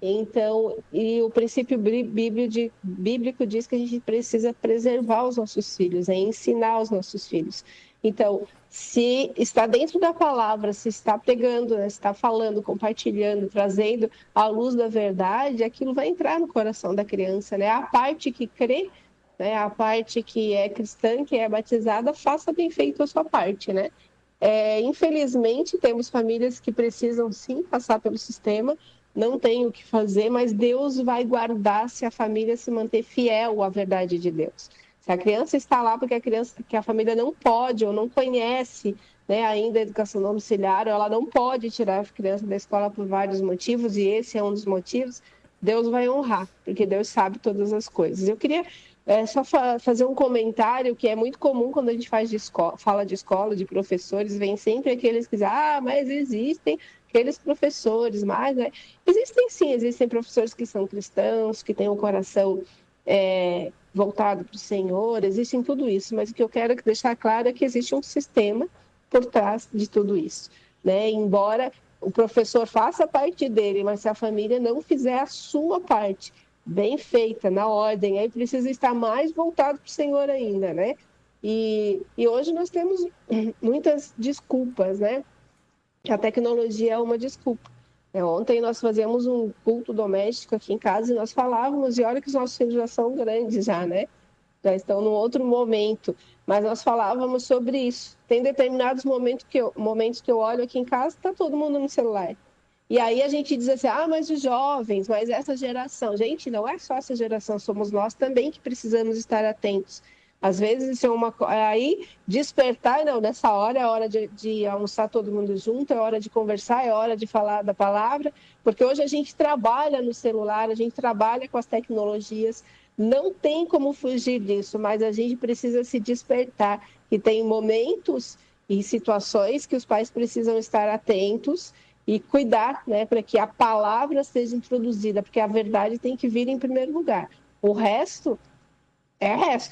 Então, e o princípio bíblico diz que a gente precisa preservar os nossos filhos, ensinar os nossos filhos. Então, se está dentro da palavra, se está pregando, né, se está falando, compartilhando, trazendo a luz da verdade, aquilo vai entrar no coração da criança, né? A parte que crê, né, a parte que é cristã, que é batizada, faça bem feito a sua parte, né? Infelizmente, temos famílias que precisam, sim, passar pelo sistema, não tem o que fazer, mas Deus vai guardar se a família se manter fiel à verdade de Deus. Se a criança está lá porque a família não pode ou não conhece, né, ainda a educação domiciliar, ou ela não pode tirar a criança da escola por vários motivos, e esse é um dos motivos, Deus vai honrar, porque Deus sabe todas as coisas. Eu queria só fazer um comentário que é muito comum quando a gente fala de escola, de professores, vem sempre aqueles que dizem, mas existem aqueles professores, mas... Né? Existem sim, existem professores que são cristãos, que têm o coração voltado para o Senhor, existem tudo isso, mas o que eu quero deixar claro é que existe um sistema por trás de tudo isso, né? Embora o professor faça a parte dele, mas se a família não fizer a sua parte, bem feita, na ordem, aí precisa estar mais voltado para o Senhor ainda, né? E hoje nós temos muitas desculpas, né? A tecnologia é uma desculpa. Ontem nós fazíamos um culto doméstico aqui em casa e nós falávamos, e olha que os nossos filhos já são grandes já, né? Já estão num outro momento, mas nós falávamos sobre isso. Tem determinados momentos que eu olho aqui em casa, está todo mundo no celular. E aí a gente diz assim, mas os jovens, mas essa geração. Gente, não é só essa geração, somos nós também que precisamos estar atentos. Às vezes isso é uma coisa, aí despertar, não, nessa hora é hora de almoçar todo mundo junto, é hora de conversar, é hora de falar da palavra, porque hoje a gente trabalha no celular, a gente trabalha com as tecnologias, não tem como fugir disso, mas a gente precisa se despertar, e tem momentos e situações que os pais precisam estar atentos e cuidar, né, para que a palavra seja introduzida, porque a verdade tem que vir em primeiro lugar. O resto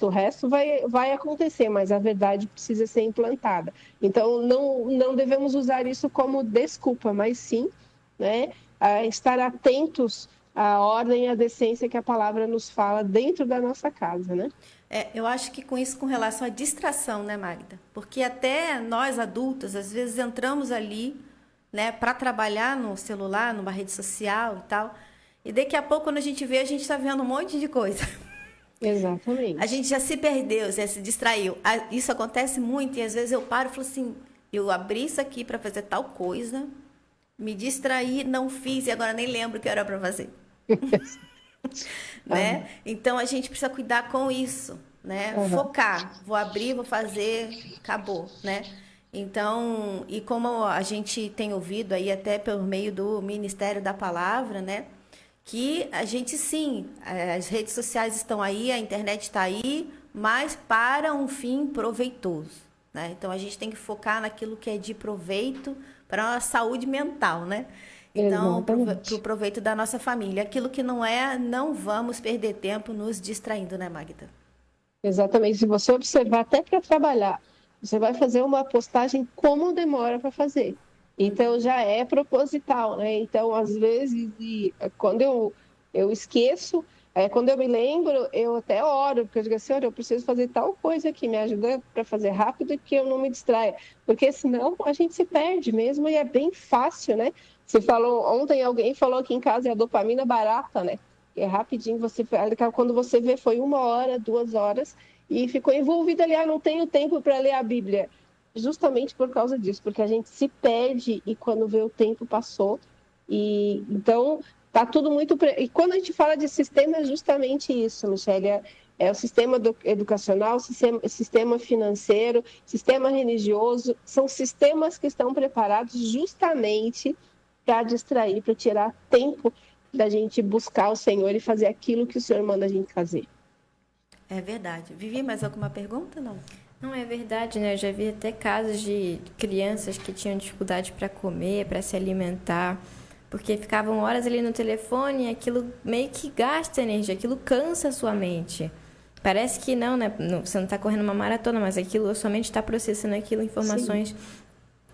o resto vai acontecer, mas a verdade precisa ser implantada. Então, não devemos usar isso como desculpa, mas sim, né, estar atentos à ordem e à decência que a palavra nos fala dentro da nossa casa, né? Eu acho que com isso, com relação à distração, né, Magda? Porque até nós adultos, às vezes, entramos ali, né, para trabalhar no celular, numa rede social e tal, e daqui a pouco, quando a gente vê, a gente está vendo um monte de coisa. Exatamente. A gente já se perdeu, já se distraiu. Isso acontece muito e às vezes eu paro e falo assim, eu abri isso aqui para fazer tal coisa, me distraí, não fiz e agora nem lembro o que era para fazer. Né? Então a gente precisa cuidar com isso, né? Focar, vou abrir, vou fazer, acabou, né? Então, e como a gente tem ouvido aí até pelo meio do Ministério da Palavra, né? Que a gente, sim, as redes sociais estão aí, a internet está aí, mas para um fim proveitoso, né? Então, a gente tem que focar naquilo que é de proveito para a saúde mental, né? Então, para o proveito da nossa família. Aquilo que não é, não vamos perder tempo nos distraindo, né, Magda? Exatamente. Se você observar, até para trabalhar, você vai fazer uma postagem como demora para fazer. Então, já é proposital, né? Então, às vezes, quando eu esqueço, quando eu me lembro, eu até oro, porque eu digo assim, eu preciso fazer tal coisa aqui, me ajuda para fazer rápido e que eu não me distraia. Porque senão a gente se perde mesmo e é bem fácil, né? Ontem alguém falou aqui em casa, é a dopamina barata, né? É rapidinho, quando você vê, foi 1 hora, 2 horas, e ficou envolvido ali, não tenho tempo para ler a Bíblia. Justamente por causa disso, porque a gente se perde e quando vê o tempo passou. E então tá tudo muito. E quando a gente fala de sistema, é justamente isso, Michele. É o sistema educacional, sistema financeiro, sistema religioso. São sistemas que estão preparados justamente para distrair, para tirar tempo da gente buscar o Senhor e fazer aquilo que o Senhor manda a gente fazer. É verdade. Vivi, mais alguma pergunta? Não. Não, é verdade, né? Eu já vi até casos de crianças que tinham dificuldade para comer, para se alimentar, Porque ficavam horas ali no telefone e aquilo meio que gasta energia, aquilo cansa a sua mente. Parece que não, né? Você não está correndo uma maratona, mas aquilo, a sua mente está processando aquilo, informações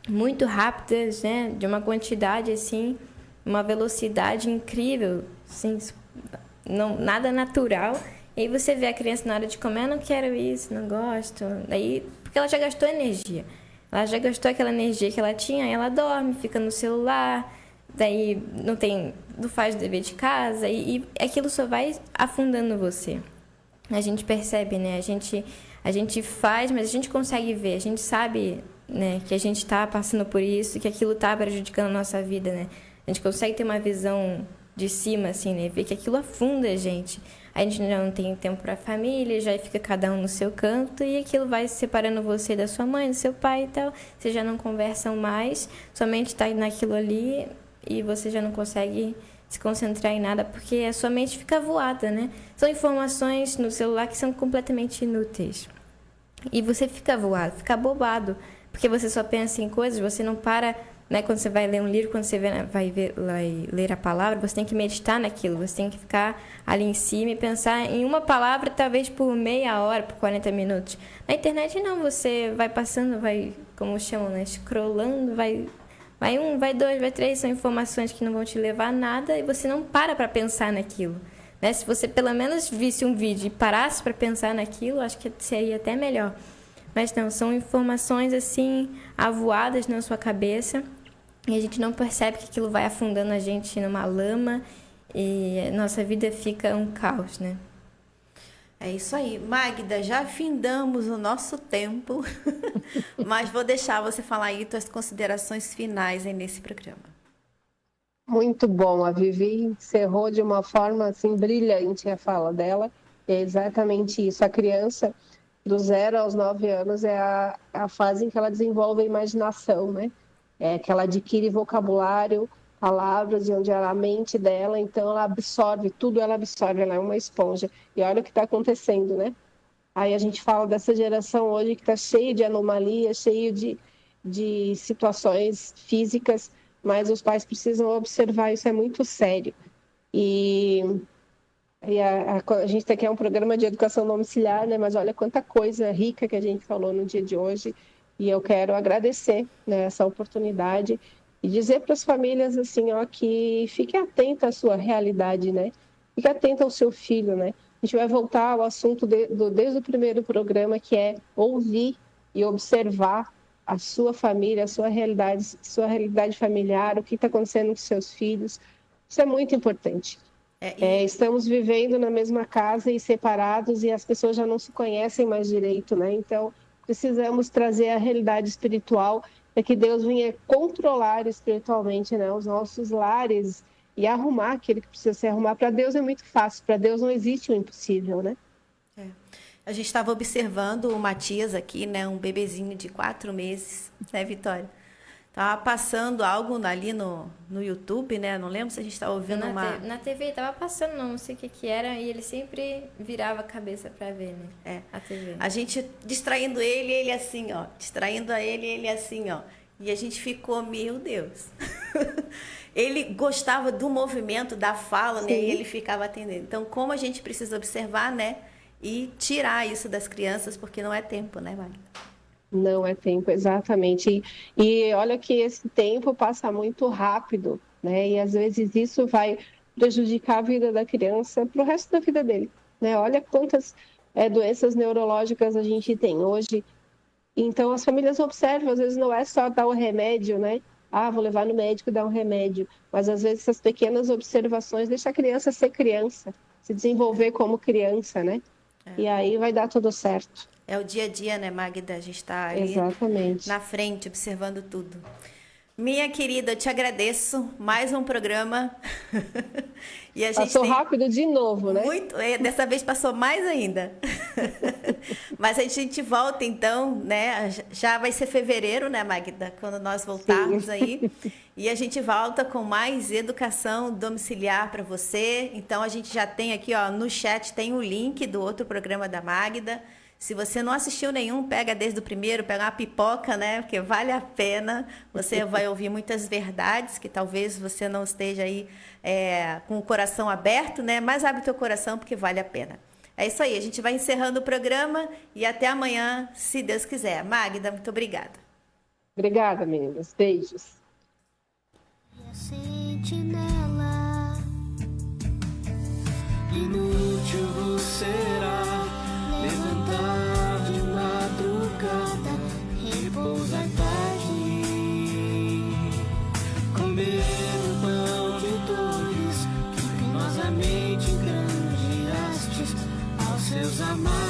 muito rápidas, né? De uma quantidade, assim, uma velocidade incrível, assim, não, nada natural. E aí você vê a criança na hora de comer, não quero isso, não gosto. Daí, porque ela já gastou energia. Ela já gastou aquela energia que ela tinha, aí ela dorme, fica no celular, daí não faz o dever de casa, e aquilo só vai afundando você. A gente percebe, né? A gente faz, mas a gente consegue ver, a gente sabe, né, que a gente está passando por isso, que aquilo está prejudicando a nossa vida, né? A gente consegue ter uma visão de cima, assim, né? Ver que aquilo afunda a gente. A gente já não tem tempo para a família, já fica cada um no seu canto e aquilo vai separando você da sua mãe, do seu pai e tal. Vocês já não conversam mais, somente está naquilo ali e você já não consegue se concentrar em nada porque a sua mente fica voada, né? São informações no celular que são completamente inúteis. E você fica voado, fica bobado, porque você só pensa em coisas, você não para... Né, quando você vai ler um livro, quando você vai ler a palavra, você tem que meditar naquilo, você tem que ficar ali em cima e pensar em uma palavra, talvez por meia hora, por 40 minutos. Na internet não, você vai passando, vai, como chamam, né, scrollando, vai um, vai dois, vai três, são informações que não vão te levar a nada e você não para pensar naquilo. Né? Se você pelo menos visse um vídeo e parasse para pensar naquilo, acho que seria até melhor. Mas não, são informações assim, avoadas na sua cabeça. E a gente não percebe que aquilo vai afundando a gente numa lama e nossa vida fica um caos, né? É isso aí. Magda, já findamos o nosso tempo, mas vou deixar você falar aí suas considerações finais aí nesse programa. Muito bom. A Vivi encerrou de uma forma assim, brilhante a fala dela. É exatamente isso. A criança, do 0 aos 9 anos, é a fase em que ela desenvolve a imaginação, né? É que ela adquire vocabulário, palavras, e onde a mente dela, então ela absorve, tudo ela absorve, ela é uma esponja. E olha o que está acontecendo, né? Aí a gente fala dessa geração hoje que está cheia de anomalias, cheio de situações físicas, mas os pais precisam observar, isso é muito sério. E a gente tem aqui um programa de educação domiciliar, né? Mas olha quanta coisa rica que a gente falou no dia de hoje. E eu quero agradecer, né, essa oportunidade e dizer para as famílias assim, ó, que fique atenta à sua realidade, né? Fique atenta ao seu filho, né? A gente vai voltar ao assunto desde o primeiro programa, que é ouvir e observar a sua família, a sua realidade familiar, o que está acontecendo com seus filhos. Isso é muito importante. Estamos vivendo na mesma casa e separados e as pessoas já não se conhecem mais direito, né? Então, precisamos trazer a realidade espiritual para que Deus venha controlar espiritualmente, né, os nossos lares e arrumar aquilo que precisa ser arrumado. Para Deus é muito fácil, para Deus não existe o impossível, né? A gente estava observando o Matias aqui, né, um bebezinho de 4 meses, né, Vitória? Tava passando algo ali no YouTube, né? Não lembro se a gente estava ouvindo na TV, tava passando, não sei o que era, e ele sempre virava a cabeça para ver, né? A TV. A gente distraindo ele assim, ó. Distraindo ele assim, ó. E a gente ficou, meu Deus. Ele gostava do movimento, da fala, né? E ele ficava atendendo. Então, como a gente precisa observar, né? E tirar isso das crianças, porque não é tempo, né, Magda? Não é tempo, exatamente. E olha que esse tempo passa muito rápido, né? E às vezes isso vai prejudicar a vida da criança para o resto da vida dele, né? Olha quantas doenças neurológicas a gente tem hoje. Então as famílias observam, às vezes não é só dar o remédio, né? Ah, vou levar no médico e dar um remédio. Mas às vezes essas pequenas observações deixam a criança ser criança, se desenvolver como criança, né? E aí vai dar tudo certo. É o dia a dia, né, Magda? A gente está ali na frente, observando tudo. Minha querida, eu te agradeço. Mais um programa. E a gente passou rápido de novo, né? Muito, dessa vez passou mais ainda. Mas a gente volta, então, né? Já vai ser fevereiro, né, Magda? Quando nós voltarmos aí. E a gente volta com mais educação domiciliar para você. Então, a gente já tem aqui, ó, no chat, tem o link do outro programa da Magda. Se você não assistiu nenhum, pega desde o primeiro, pega uma pipoca, né? Porque vale a pena. Você vai ouvir muitas verdades que talvez você não esteja aí com o coração aberto, né? Mas abre o teu coração porque vale a pena. É isso aí, a gente vai encerrando o programa e até amanhã, se Deus quiser. Magda, muito obrigada. Obrigada, meninas. Beijos. Sentinela, inútil será levantar de madrugada, repousar tarde, comer o pão de dores que penosamente granjeastes aos seus amados.